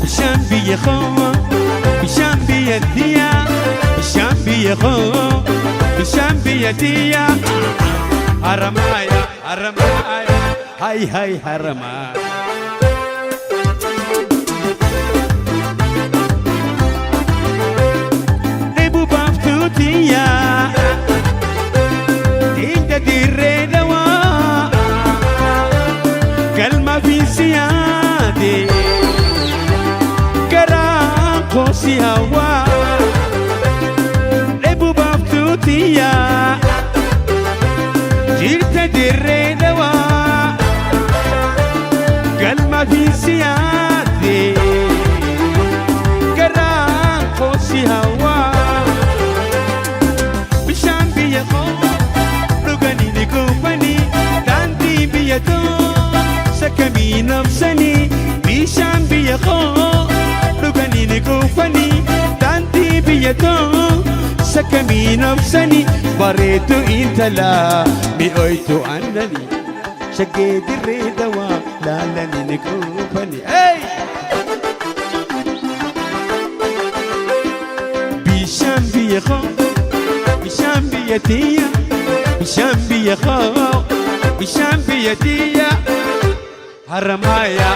بشامبي خو بشامبي ديا بشامبي خو بشامبي ديا حرمايا حرمايا هاي هاي حرمايا نبو بافتوتيا تيجا ديري دوا كلمة في زيادة كراكو سيهوا نبو بافتوتيا جيرت ديري دوا كلمة في زيادة كراكو سيهوا بشامبي خو رغني نكوفني تانتي بيتو سكمي نفسني بشامبي خو رغني نكوفني تانتي بيتو سكمي نفسني بريتو انت لا مئويتو انني شقيت الريدوا لا لني نكوفني اي بشامبي خو بشامبي تيا بشامبي خو بشامبي تيا حرمايا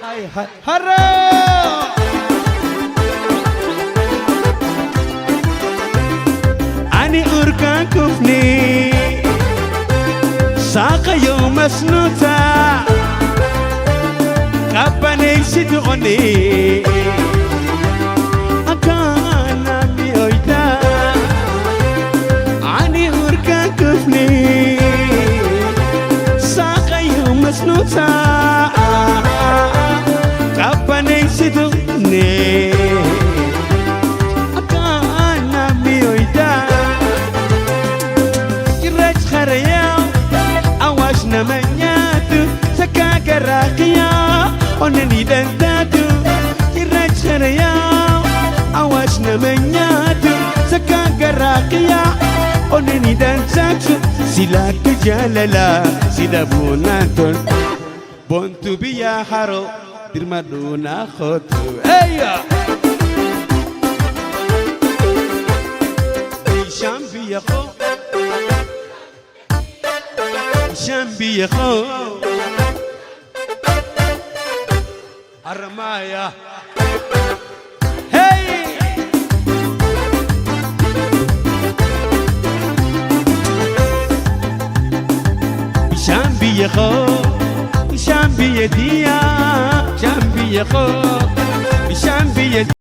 هاي هاي حرام أني أركان كفني ساق يوم مسنوتا كابني سيدوني أكانا ميويتا أني أركان كفني ساق يوم مسنوتا كابني سيدوني أكانا ميويتا نمنياتو سكاكا راقيا ونني دنتاتو كراج خريا عواش نمنياتو سكاكا راقيا ونني دنتاتو سلاك جاللا سيدابوناتون بونتو بيا حارو درمادونا خوتو ايا شامبي خو شامبي خو حرمايا هاي شامبي خو شامبي ديا شامبي خو